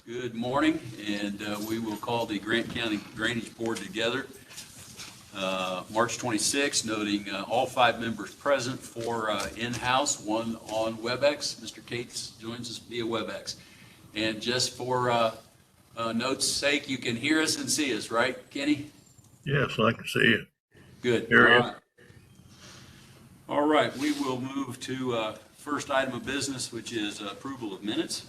Good morning, and we will call the Grant County Drainage Board together. March 26, noting all 5 members present, 4 in-house, 1 on WebEx. Mr. Cates joins us via WebEx. And just for notes' sake, you can hear us and see us, right, Kenny? Yes, I can see you. Good. Hear you. All right, we will move to first item of business, which is approval of minutes.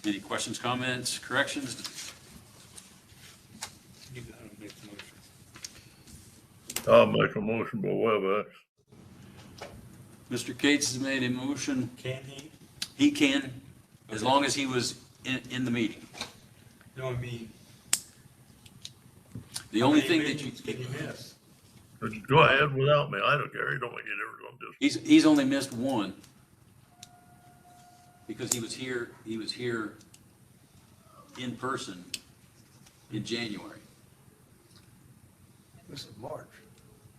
Any questions, comments, corrections? You gotta make the motion. I'll make a motion by WebEx. Mr. Cates has made a motion. Can he? He can, as long as he was in the meeting. No, I mean. The how only many thing that you, meetings Can you miss? But go ahead without me. I don't care. You don't make it ever. I'm just. he's only missed 1. Because he was here in person in January. This is March,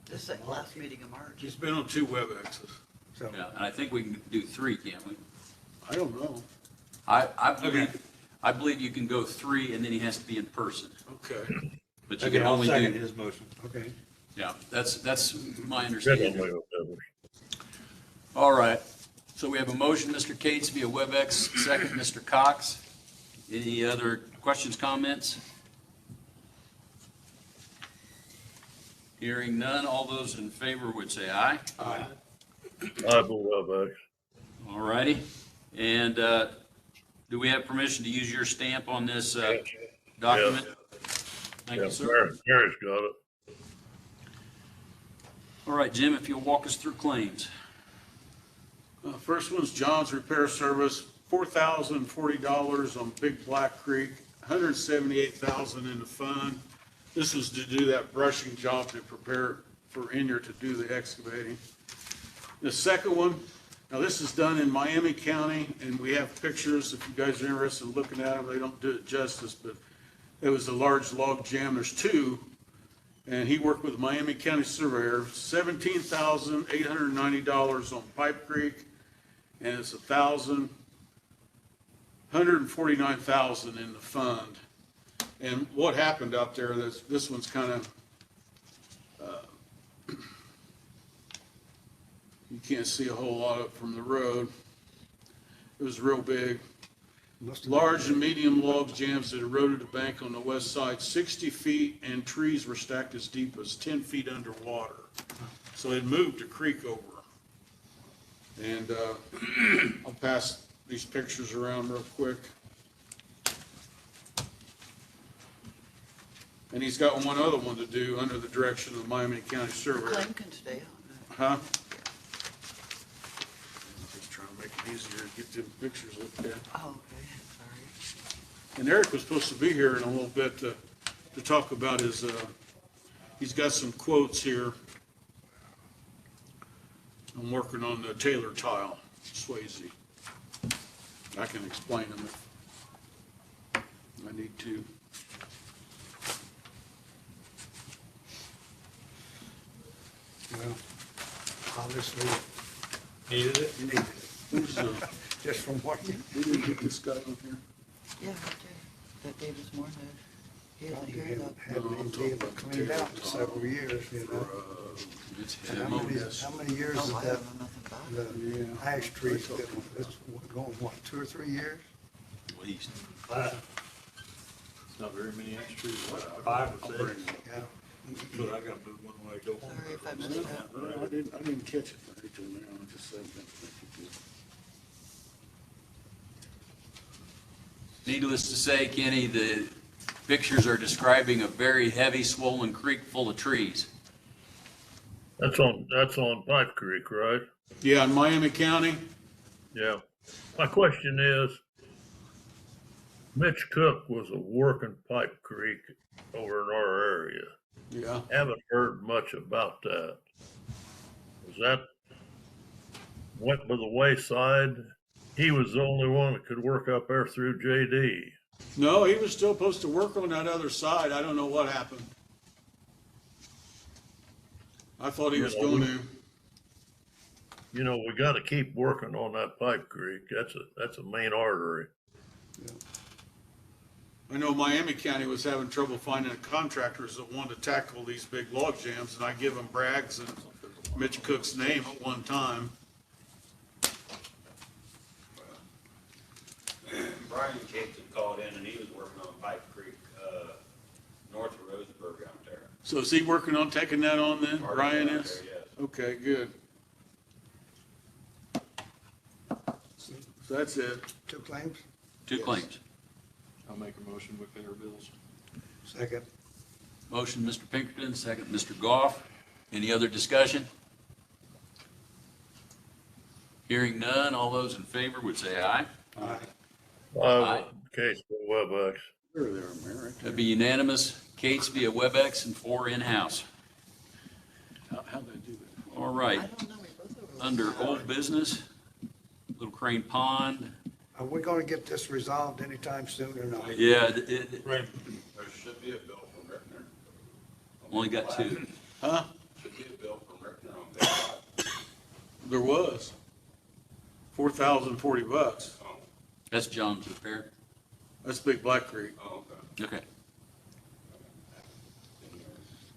This is the last meeting in March. He's been on 2 WebExes. so Yeah, and I think we can do 3, can't we? I don't know. Okay. I believe you can go 3 and then he has to be in person. Okay. But you Okay, can I'll only second do, his motion. okay. yeah, that's my Get on understanding. my WebEx. All right, so we have a motion, Mr. Cates via WebEx, second, Mr. Cox. Any other questions, comments? Hearing none, all those in favor would say aye. Aye. I will WebEx. All righty, and do we have permission to use your stamp on this document? Thank Yeah, you, sir. Mary's got it. All right, Jim, if you'll walk us through claims. First one's John's Repair Service, $4,040 on Big Black Creek, $178,000 in the fund. This was to do that brushing job to prepare for Inyard to do the excavating. The second one, now this is done in Miami County, and we have pictures if you guys are interested in looking at them. They don't do it justice, but it was a large log jam. There's 2. And he worked with Miami County Surveyor, $17,890 on Pipe Creek, and it's $149,000 in the fund. And what happened out there, this one's kind of, you can't see a whole lot of it from the road. It was real big. Large and medium logs jams that eroded the bank on the west side 60 feet, and trees were stacked as deep as 10 feet underwater. So it moved the creek over. And I'll pass these pictures around real quick. And he's got one other one to do under the direction of Miami County Surveyor. Claim can stay on Huh? Just trying to make it easier to get them pictures looked at. that. Oh, okay, sorry. And Eric was supposed to be here in a little bit to talk about his, he's got some quotes here. I'm working on the Taylor tile, Swayze. I can explain them if I need to. Well, obviously, Needed it? you need it, Who's, just from what you, we didn't get this guy on here? Yeah, right there. That Davis Moorhead. He isn't probably here haven't though. had any deal cleaned out in several years, you know. It's And him. how many years Oh, is I that, don't know nothing about it. the Yeah. ash trees, that it's going, what, 2 or 3 years? At least. It's not very many ash trees, 5 or 6, Yeah. but I gotta move one way, go home. Sorry if I missed that. No, I didn't catch it right till now, I just said that. Needless to say, Kenny, the pictures are describing a very heavy swollen creek full of trees. That's on Pipe Creek, right? Yeah, in Miami County, Yeah. My question is, Mitch Cook was a working Pipe Creek over in our area. yeah. Haven't heard much about that. Was that went by the wayside? He was the only one that could work up there through JD. No, he was still supposed to work on that other side. I don't know what happened. I thought he was going to. You know, we gotta keep working on that Pipe Creek. That's a main artery. I know Miami County was having trouble finding contractors that wanted to tackle these big log jams, and I give them Bragg's and Mitch Cook's name at one time. Brian Cates had called in and he was working on Pipe Creek, north of Roseburg out there. So is he working on taking that on then? Part of Brian it out is? there, yes. Okay, good. So that's it. 2 claims? Two claims. I'll make a motion with pay our bills. Second. Motion, Mr. Pinkerton, second, Mr. Goff. Any other discussion? Hearing none, all those in favor would say aye. Aye. Aye. Case for WebEx. There they are, Mayor, right That'd be unanimous. Kate's via WebEx and 4 in-house. there. How'd they do that? All I right, don't know, we both over. under old business, Little Crane Pond. Are we gonna get this resolved anytime soon or not? Yeah, There should be a bill from Rickner. only got 2. Huh? Should be a bill from Rickner on Big Lot. There was. $4,040. Oh, That's John's repair. That's Big Black Creek. oh, okay. Okay.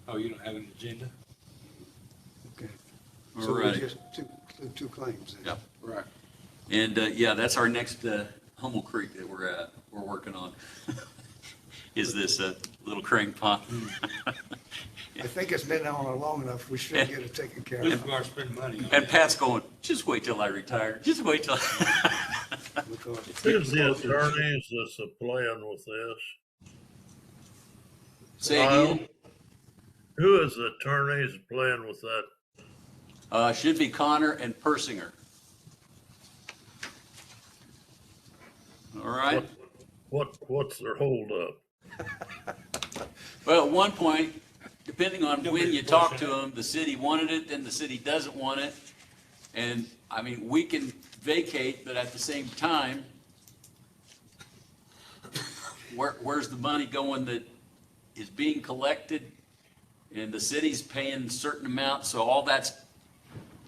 Oh, you don't have an agenda? Okay. All So we right. just two claims then? Yep. Right. And, yeah, that's our next, Hummel Creek that we're working on. Is this, Little Crane Pond? I think it's been on long enough, we should get it taken care If of. we are spending money on And it. Pat's going, just wait till I retire. Just wait till. Because Who's the attorneys that's playing with this? Say again? Who is the attorneys playing with that? Should be Connor and Persinger. All right. What's their holdup? Well, at one point, depending on when you talk to them, the city wanted it, then the city doesn't want it. And, I mean, we can vacate, but at the same time, where's the money going that is being collected? And the city's paying certain amounts, so all that's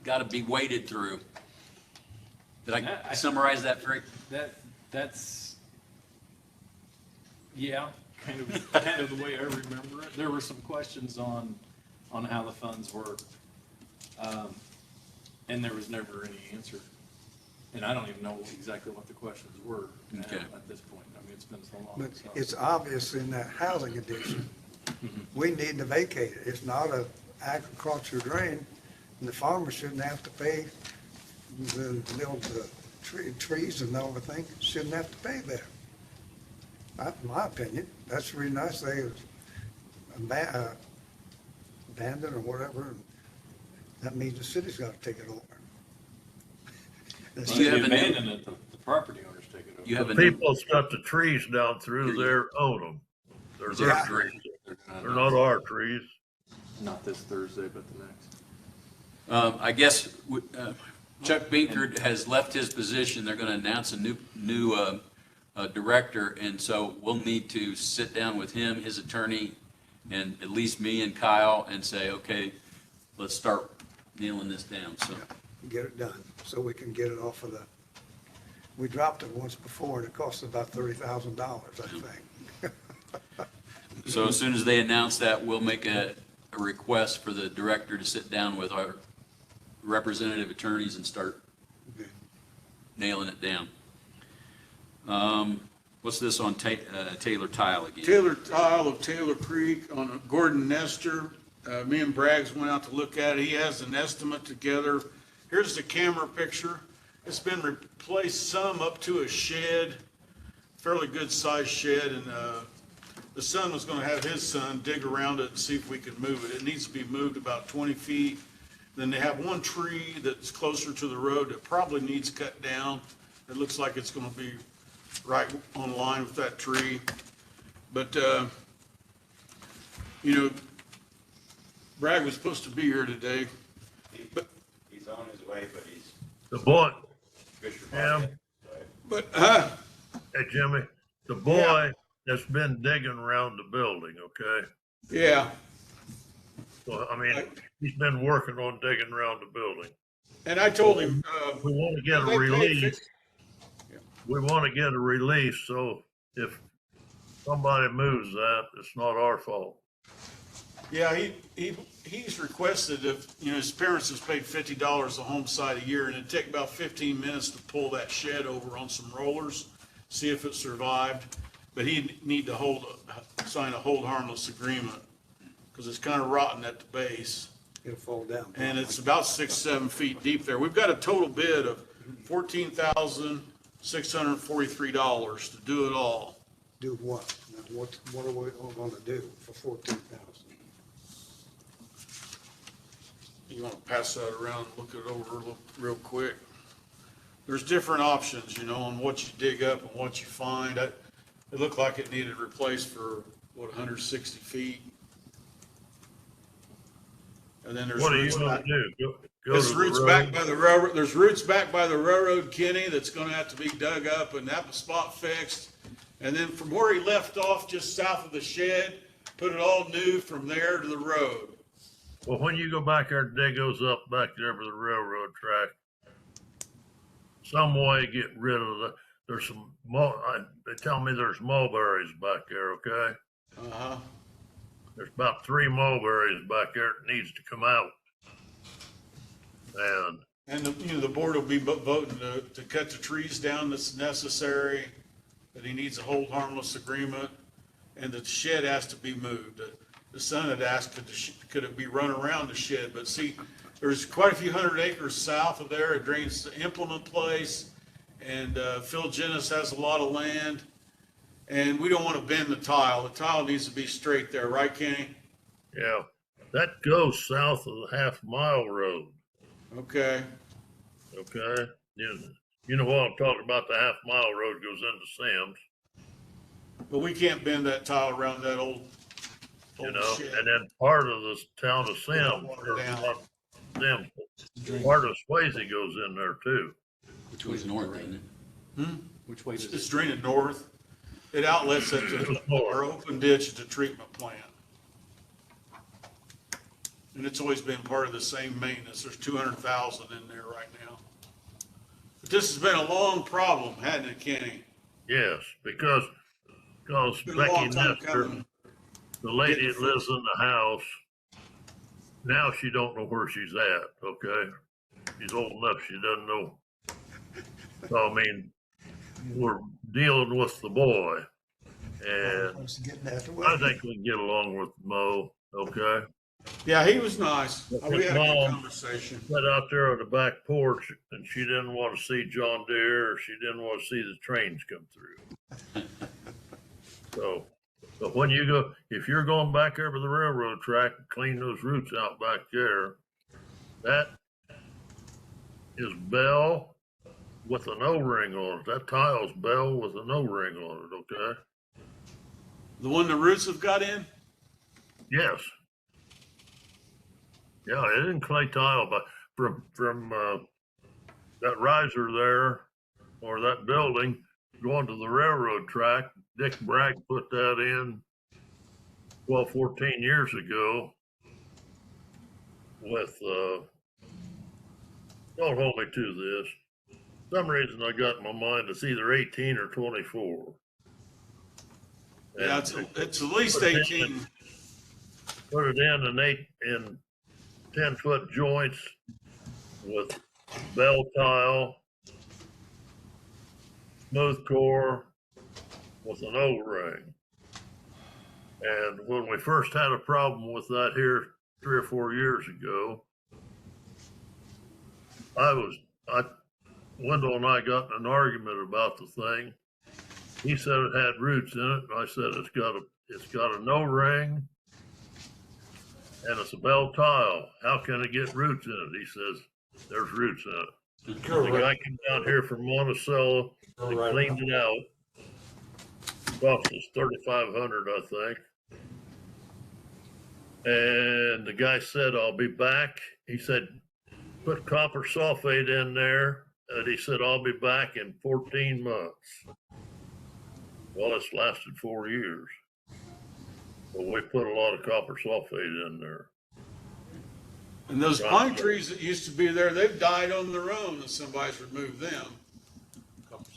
got to be waded through. Did I summarize that very? That's, yeah, kind of the way I remember it. There were some questions on how the funds work. And there was never any answer. And I don't even know exactly what the questions were Okay. at this point. I mean, it's been so long. But So. it's obvious in that housing addition, we need to vacate it. It's not a agriculture drain, and the farmer shouldn't have to pay the little trees and everything, shouldn't have to pay there. That's my opinion. That's the reason I say it's abandoned or whatever. That means the city's got to take it over. Do you have a new- abandon it, the property owners take it over. You have The a new, people that's got the trees down through there own them. They're their Yeah. trees. They're not our trees. Not this Thursday, but the next. I guess Chuck Binkard has left his position. They're going to announce a new director, and so we'll need to sit down with him, his attorney, and at least me and Kyle, and say, okay, let's start nailing this down. So, Get it done, so we can get it off of we dropped it once before, and it cost about $30,000, I think. so as soon as they announce that, we'll make a request for the director to sit down with our representative attorneys and start Okay. nailing it down. What's this on Taylor Tile again? Taylor Tile of Taylor Creek on Gordon Nestor. Me and Braggs went out to look at it. He has an estimate together. Here's the camera picture. It's been replaced some up to a shed, fairly good sized shed, and the son was gonna have his son dig around it and see if we could move it. It needs to be moved about 20 feet. Then they have one tree that's closer to the road that probably needs cut down. It looks like it's gonna be right on line with that tree. But, you know, Bragg was supposed to be here today. He's on his way, but he's The boy, Fisher Jim, Market. But, hey Jimmy, the boy that's been digging around the building, okay? yeah, So, I mean, he's been working on digging around the building. And I told him, We want to get a they paid release. 50 We want to get a release, so if somebody moves that, it's not our fault. Yeah, he's requested if, his parents has paid $50 a home site a year, and it'd take about 15 minutes to pull that shed over on some rollers, see if it survived. But he'd need to sign a hold harmless agreement, because it's kind of rotten at the base. It'll fall down. And it's about 6, 7 feet deep there. We've got a total bid of $14,643 to do it all. Do what? Now, what are we all gonna do for 14,000? You want to pass that around and look it over real quick? There's different options, on what you dig up and what you find. It looked like it needed replaced for, 160 feet. And then there's What are you roots gonna back. do? Go There's to the roots road? back by the railroad, there's roots back by the railroad, Kenny, that's gonna have to be dug up and that spot fixed. And then from where he left off, just south of the shed, put it all new from there to the road. Well, when you go back there, dig goes up back there for the railroad track. Some way get rid of there's some, they tell me there's mulberries back there, okay? Uh-huh. There's about 3 mulberries back there that needs to come out. And The board will be voting to cut the trees down that's necessary, that he needs a hold harmless agreement, and the shed has to be moved. The son had asked, could it be run around the shed? But see, there's quite a few hundred acres south of there. It drains the implement place, and Phil Jennis has a lot of land, and we don't want to bend the tile. The tile needs to be straight there, right, Kenny? yeah, that goes south of the half-mile road, Okay. okay? You know what I'm talking about, the half-mile road goes into Sam's, But we can't bend that tile around that old shed. and then part of the town of Sam's, Water down. part of Swayze goes in there too. Which way's north, isn't it? Which way does It's it? draining north. It outlets at our open ditch at the treatment plant. And it's always been part of the same maintenance. There's 200,000 in there right now. But this has been a long problem, hasn't it, Kenny? Yes, because It's been a Becky long time Nestor, coming. the lady that lives in the house, now she don't know where she's at, okay? She's old enough, she doesn't know. So, I mean, we're dealing with the boy, and Let's get that to I work. think we can get along with Mo, okay? Yeah, he was nice. We had a good Mom. conversation. Sat out there on the back porch, and she didn't want to see John Deere, or she didn't want to see the trains come through. So, but when you go, if you're going back over the railroad track and clean those roots out back there, that is Bell with an O-ring on it. That tile's Bell with an O-ring on it, okay? The one the roots have got in? Yes. Yeah, it isn't clay tile, but from that riser there, or that building, going to the railroad track, Dick Bragg put that in 12, 14 years ago with, don't hold me to this. For some reason I got in my mind it's either 18 or 24. Yeah, it's at least 18. Put it in 10-foot joints with bell tile, smooth core with an O-ring. And when we first had a problem with that here 3 or 4 years ago, Wendell and I got in an argument about the thing. He said it had roots in it, and I said it's got a no ring and it's a bell tile. How can it get roots in it? He says there's roots in it. The guy came down here from Monticello and cleaned it out. Cost us $3,500, I think. And the guy said, "I'll be back." He said, "Put copper sulfate in there." And he said, "I'll be back in 14 months. Well, it's lasted 4 years. But we put a lot of copper sulfate in there. And those pine trees that used to be there, they've died on their own and somebody's removed them.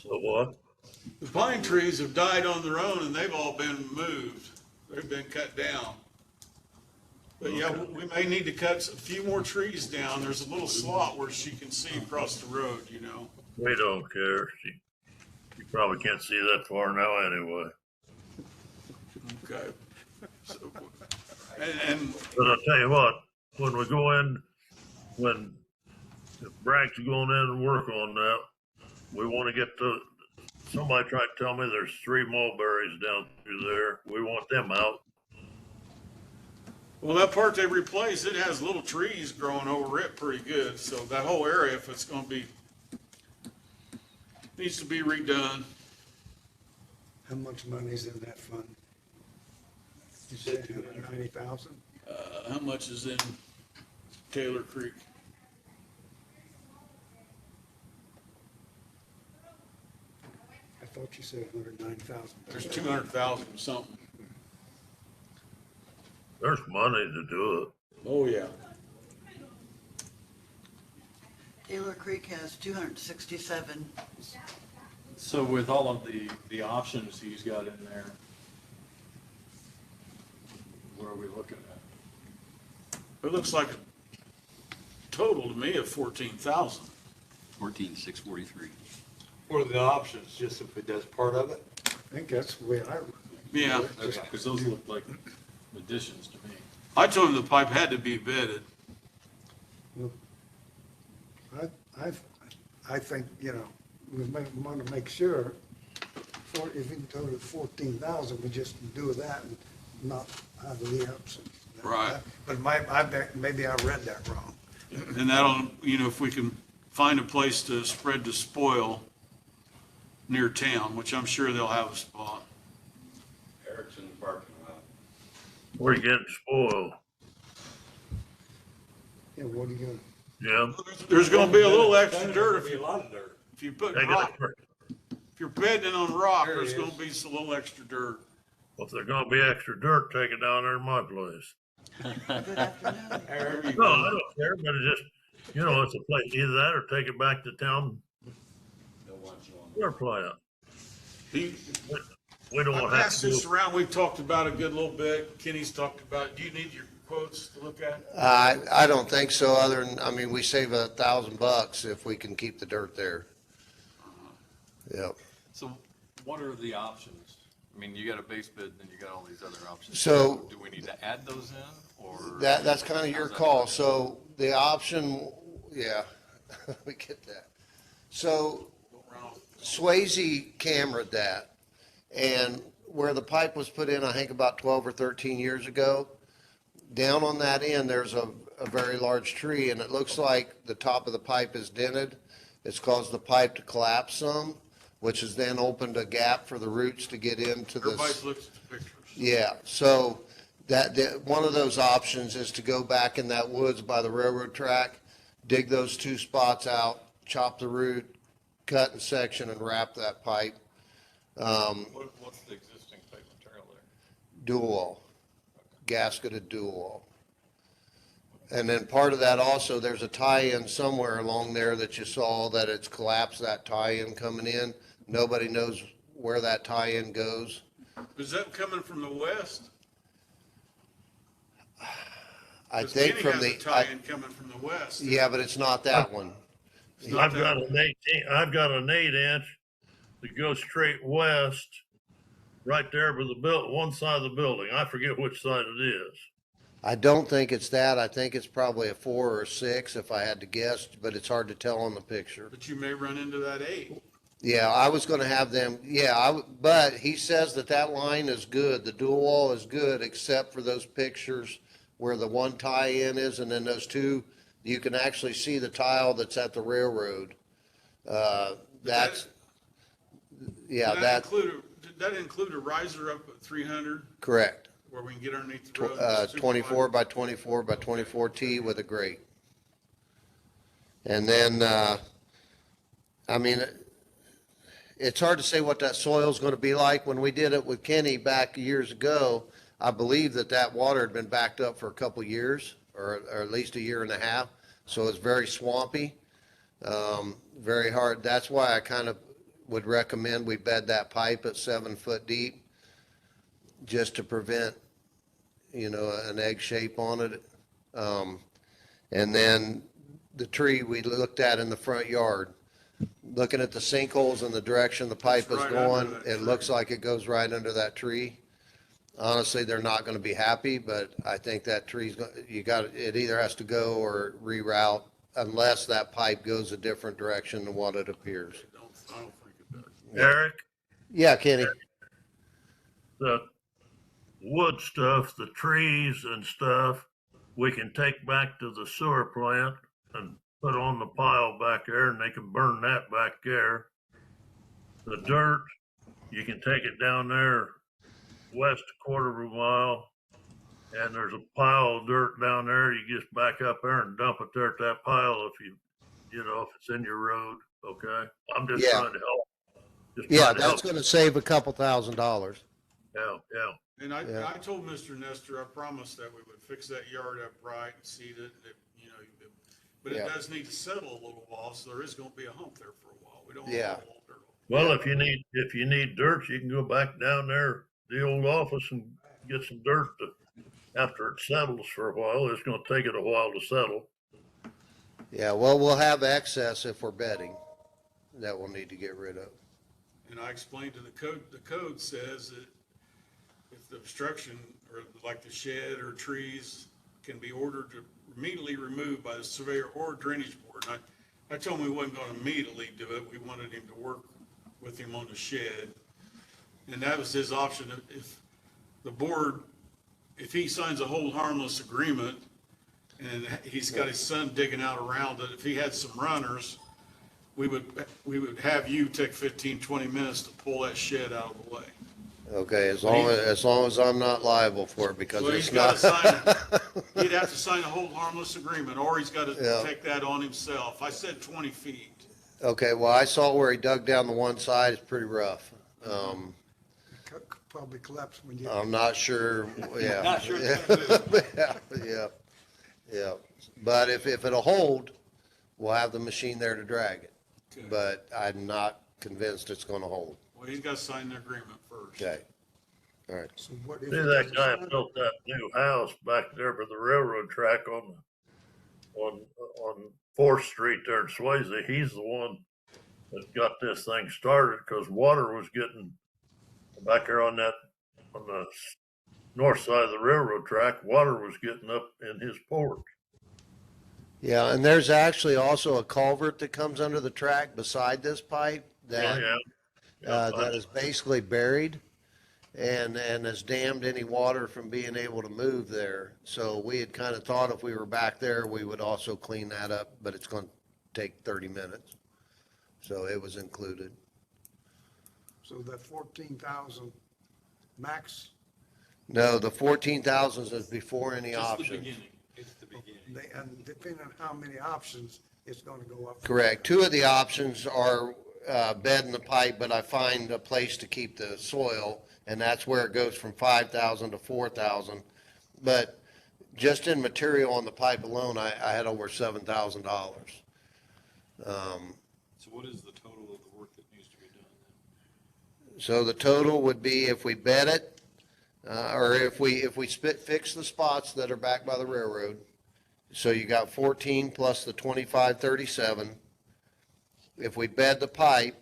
So what? The pine trees have died on their own and they've all been moved. They've been cut down. But yeah, we may need to cut a few more trees down. There's a little slot where she can see across the road, you know. We don't care. She probably can't see that far now anyway. Okay. So, and But I'll tell you what, when we go in, when if Bragg's going in and work on that, we want to get somebody tried to tell me there's 3 mulberries down through there. We want them out. well, that part they replaced, it has little trees growing over it pretty good. So that whole area, if it's gonna be, needs to be redone. How much money's in that fund? You said 190,000? How much is in Taylor Creek? I thought you said 109,000. There's 200,000 something. There's money to do it. Oh, yeah. Taylor Creek has 267. So with all of the options he's got in there, what are we looking at? It looks like a total to me of 14,000. 14,643. What are the options, just if it does part of it? I think that's the way I, Yeah. Because those look like additions to me. I told him the pipe had to be vetted. I think, you know, we want to make sure, if we can total 14,000, we just do that and not have the ups. Right. But maybe I read that wrong. And that'll, you know, if we can find a place to spread the spoil near town, which I'm sure they'll have a spot. Erickson parking lot. We're getting spoiled. Yeah, what are you gonna? Yeah. There's gonna be a little extra dirt There'll be a lot of dirt. if you put They rock, got, if you're bedding on rock, There it there's is. gonna be a little extra dirt. if there's gonna be extra dirt, take it down there in my place. Good afternoon. There you No, I go. don't care, but it's just, you know, it's a place, either that or take it back to town, They'll want you on. their plant. He, We don't I want to have passed to do. this around, we've talked about it a good little bit. Kenny's talked about, it. Do you need your quotes to look at? I don't think so, other than, I mean, we save $1,000 if we can keep the dirt there. Yep. So what are the options? I mean, you got a base bid, then you got all these other options. So- Do we need to add those in, or? That's kind of your how's that call. work? So the option, yeah, we get that. So Swayze cameraed that, and where the pipe was put in, I think about 12 or 13 years ago, down on that end, there's a very large tree, and it looks like the top of the pipe is dented. It's caused the pipe to collapse some, which has then opened a gap for the roots to get into this. Everybody's looked at the pictures. Yeah, so that one of those options is to go back in that woods by the railroad track, dig those 2 spots out, chop the root, cut in section and wrap that pipe, What's the existing pipe material there? dual wall, gasketed dual wall. And then part of that also, there's a tie-in somewhere along there that you saw that it's collapsed, that tie-in coming in. Nobody knows where that tie-in goes. Is that coming from the west? I 'Cause think Kenny from has the, a tie-in coming from the west. yeah, but it's not that one. It's not I've got an 18, I've got an 8-inch that goes straight west, right there by the one side of the building. I forget which side it is. I don't think it's that. I think it's probably a 4 or a 6 if I had to guess, but it's hard to tell on the picture. But you may run into that 8. Yeah, I was gonna have them, but he says that line is good. The dual wall is good, except for those pictures where the one tie-in is, and then those 2, you can actually see the tile that's at the railroad. That's, yeah, Did that include a riser up at 300 correct. where we can get underneath the road? 24 by 24 by 24 T with a grate. And then, I mean, it's hard to say what that soil's gonna be like. When we did it with Kenny back years ago, I believe that water had been backed up for a couple years. or at least a year and a half. So it's very swampy, very hard. That's why I kind of would recommend we bed that pipe at 7 foot deep, just to prevent, an egg shape on it. And then the tree we looked at in the front yard, looking at the sinkholes and the direction the pipe It's is right going, under that it tree. looks like it goes right under that tree. Honestly, they're not gonna be happy, but I think that tree's, it either has to go or reroute unless that pipe goes a different direction than what it appears. I don't think it does. Eric, Yeah, Kenny? the wood stuff, the trees and stuff, we can take back to the sewer plant and put on the pile back there, and they can burn that back there. The dirt, you can take it down there west a quarter of a mile, and there's a pile of dirt down there. You just back up there and dump it there at that pile if it's in your road, okay? I'm just Yeah. trying to help. Just Yeah, trying to help. that's gonna save a couple $1,000s. Yeah, yeah. And I Yeah. told Mr. Nestor, I promised that we would fix that yard up right and seed it, but it Yeah. does need to settle a little while, so there is gonna be a hump there for a while. We don't want Yeah. all dirt. Well, if you need dirt, you can go back down there, the old office, and get some dirt after it settles for a while. It's gonna take it a while to settle. Yeah, well, we'll have excess if we're bedding that we'll need to get rid of. And I explained to the code says that if the obstruction, or like the shed or trees, can be ordered to immediately removed by the surveyor or drainage board. And I told him we wasn't gonna immediately do it, we wanted him to work with him on the shed. And that was his option, if the board, if he signs a hold harmless agreement, and he's got his son digging out around it, if he had some runners, we would have you take 15, 20 minutes to pull that shed out of the way. Okay, as long as I'm not liable for it, because So he's it's gotta not. sign, he'd have to sign a hold harmless agreement, or he's gotta Yeah. take that on himself. I said 20 feet. Okay, well, I saw where he dug down the one side, it's pretty rough. Could probably collapse when you. I'm not sure, yeah. Not sure it's gonna move. Yeah. But if it'll hold, we'll have the machine there to drag it. Okay. But I'm not convinced it's gonna hold. Well, he's gotta sign the agreement first. Okay. All right. So what if See, it that doesn't guy sign? built that new house back there by the railroad track on 4th Street there in Swayze. He's the one that got this thing started, because water was getting back there on the north side of the railroad track. Water was getting up in his porch. Yeah, and there's actually also a culvert that comes under the track beside this pipe that, that is basically buried and has dammed any water from being able to move there. So we had kind of thought if we were back there, we would also clean that up, but it's going to take 30 minutes. So it was included. So that 14,000 max, No, the 14,000 is before any Just the options. beginning. It's the beginning. and depending on how many options, it's gonna go up. Correct. Two of the options are bed in the pipe, but I find a place to keep the soil, and that's where it goes from 5,000 to 4,000. But just in material on the pipe alone, I had over $7,000. So what is the total of the work that needs to be done then? So the total would be if we bed it, or if we fix the spots that are back by the railroad. So you got 14 plus the 2537. If we bed the pipe,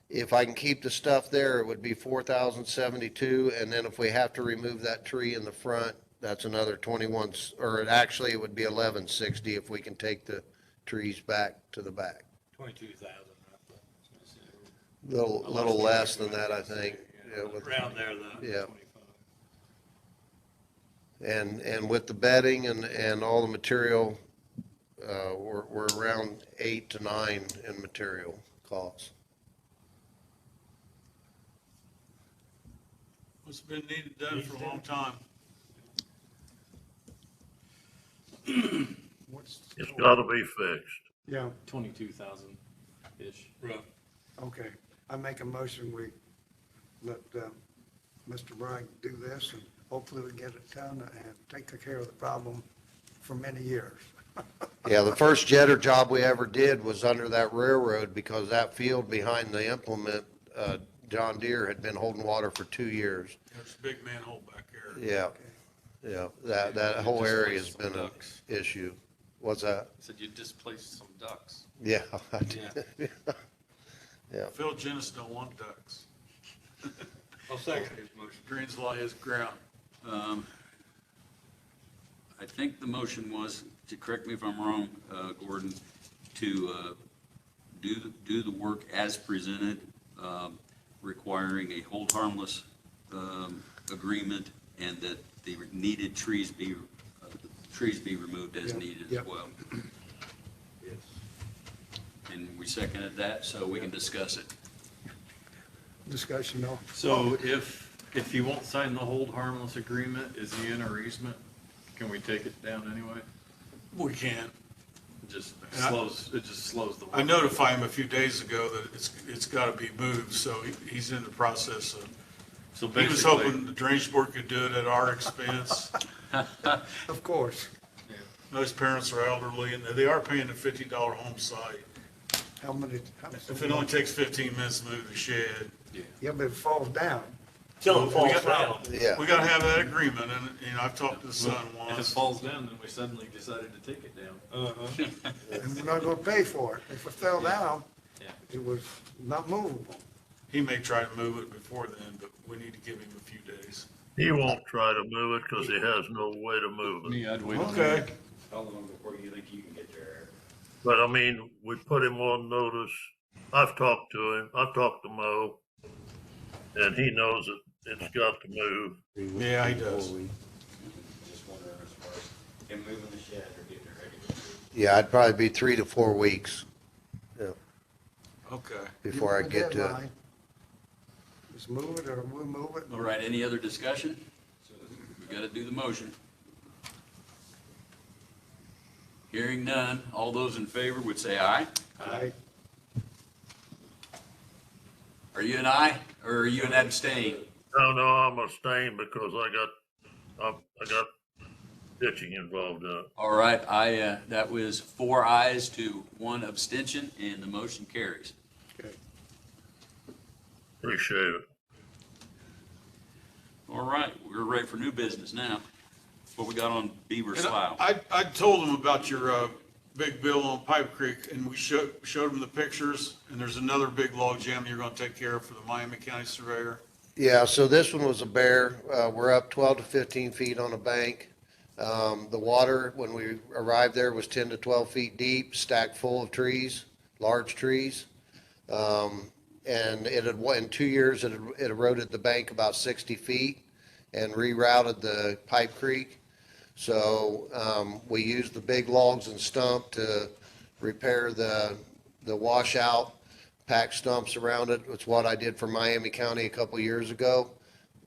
if I can keep the stuff there, it would be 4,072. And then if we have to remove that tree in the front, that's another 21, or actually it would be 1160 if we can take the trees back to the back. 22,000 roughly. I was gonna say. Little less than that, I think. Yeah, with- Around there, the Yeah. 25. And with the bedding and all the material, we're around 8 to 9 in material costs. It's been needed, done for a long time. What's? It's gotta be fixed. Yeah, 22,000-ish. Rough. okay. I make a motion, we let, Mr. Bragg do this, and hopefully we get it done and take care of the problem for many years. Yeah, the first jetter job we ever did was under that railroad because that field behind the implement, John Deere had been holding water for 2 years. There's a big manhole back there. Yeah, yeah, that whole area has been an Ducks. issue. What's that? Said you displaced some ducks. Yeah. I did. Phil Jennis don't want ducks. I'll second his motion. Drains a lot of his ground. I think the motion was, to correct me if I'm wrong, Gordon, to do the work as presented, requiring a hold harmless agreement, and that the needed trees be removed as Yep, needed as yep. well. Yes. And we seconded that, so we can discuss it. Discussion, no? So if he won't sign the hold harmless agreement, is he in our easement? Can we take it down anyway? We can't. It just And I- slows the. I notified him a few days ago that it's gotta be moved, so he's in the process of, So he was basically, hoping the drainage board could do it at our expense. Of course. Most parents are elderly and they are paying a $50 home site. How many? If it only takes 15 minutes to move the shed. Yeah, but it falls down. Till it We falls got- down. Yeah. We gotta have that agreement and, I've talked to the son if it once. falls down, then we suddenly decided to take it down. And we're not gonna pay for it. If it fell down, Yeah. it was not movable. He may try to move it before then, but we need to give him a few days. He won't try to move it because he has no way to move it. Me, I'd wait. Okay. How long before you think you can get there? But I mean, we put him on notice. I've talked to him. I've talked to Mo. And he knows that it's got to move. Yeah, he does. Just wondering as far as him moving the shed or getting it ready to move. Yeah, I'd probably be 3 to 4 weeks Okay. before I Give get them a to it. deadline. Just move it or we'll move it. All right, any other discussion? We gotta do the motion. Hearing none, all those in favor would say aye. Aye. Are you an aye, or are you an abstain? No, I'm abstaining because I got ditching involved in it. All right, that was 4 ayes to 1 abstention, and the motion carries. Appreciate it. All right, we're ready for new business now. What we got on Beaver And Slough? I told him about your, big bill on Pipe Creek and we showed him the pictures and there's another big log jam you're gonna take care of for the Miami County Surveyor. Yeah, so this one was a bear. We're up 12 to 15 feet on a bank. The water, when we arrived there, was 10 to 12 feet deep, stacked full of trees, large trees. And it had, in 2 years, it eroded the bank about 60 feet and rerouted the Pipe Creek. So we used the big logs and stump to repair the washout, pack stumps around it. It's what I did for Miami County a couple years ago.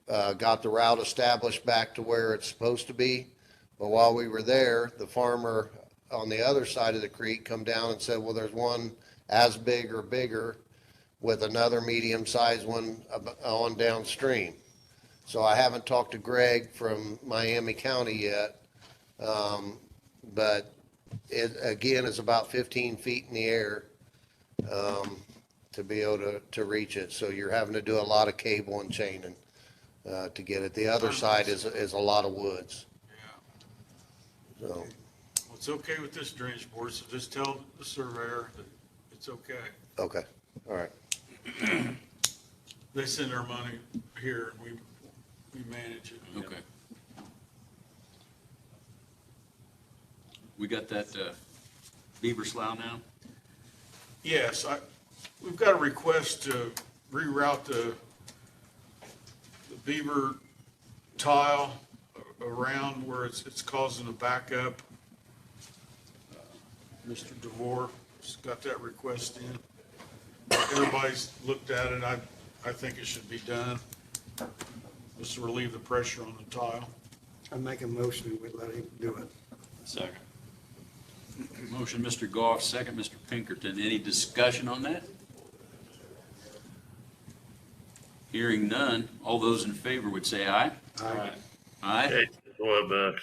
Got the route established back to where it's supposed to be. But while we were there, the farmer on the other side of the creek come down and said, well, there's one as big or bigger with another medium-sized one on downstream. So I haven't talked to Greg from Miami County yet. But it, again, is about 15 feet in the air to be able to reach it. So you're having to do a lot of cable and chaining to get it. The other side is a lot of woods. Yeah. So, Well, it's okay with this drainage board, so just tell the surveyor that it's okay. okay, all right. They send their money here and we manage it. Okay. We got that Beaver Slough now? Yes, we've got a request to reroute the beaver tile around where it's causing a backup. Mr. DeVore has got that request in. Everybody's looked at it. I think it should be done. Just to relieve the pressure on the tile. I make a motion, we let him do it. Second. Motion, Mr. Goff, second, Mr. Pinkerton. Any discussion on that? Hearing none, all those in favor would say aye. Aye. Aye. Hey, WebEx.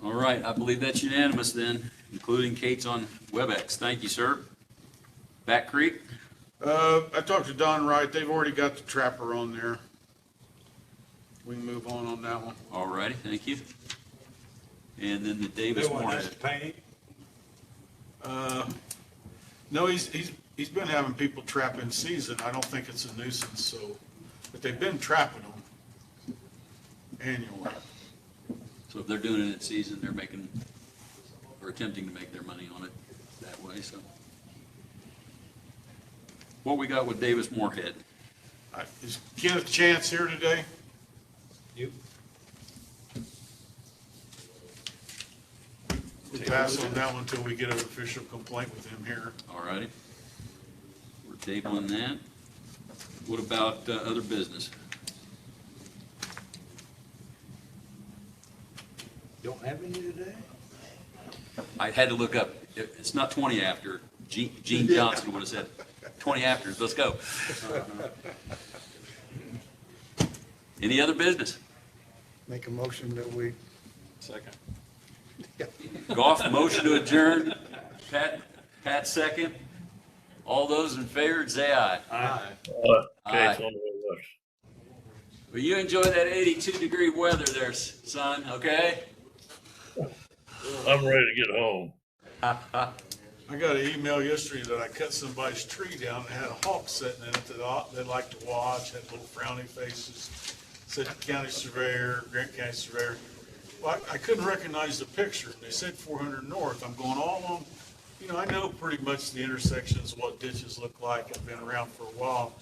All right, I believe that's unanimous then, including Kate's on WebEx. Thank you, sir. Back Creek? I talked to Don Wright, they've already got the trapper on there. We can move on that one. All righty, thank you. And then the They Davis want us Moorhead. to paint it? No, he's been having people trap in season. I don't think it's a nuisance, so, but they've been trapping them annually. So if they're doing it in season, they're making, or attempting to make their money on it that way, so. What we got with Davis Moorhead? Is Kenneth Chance here today? You, We'll pass on that one until we get an official complaint with him here. All righty. We're tabling that. What about other business? don't have any today? I had to look up, it's not 20 after. Gene Johnson would have said 20 after, let's go. Any other business? Make a motion that we, Second. Goff, motion to adjourn. Pat second. All those in favor, say aye. Aye. Aye. Kate's on the list. Well, you enjoy that 82-degree weather there, son, okay? I'm ready to get home. I got an email yesterday that I cut somebody's tree down and had a hawk sitting in it that they like to watch, had little frowny faces. Said county surveyor, Grant County surveyor. Well, I couldn't recognize the picture. They said 400 north. I'm going all along. You know, I know pretty much the intersections, what ditches look like. I've been around for a while.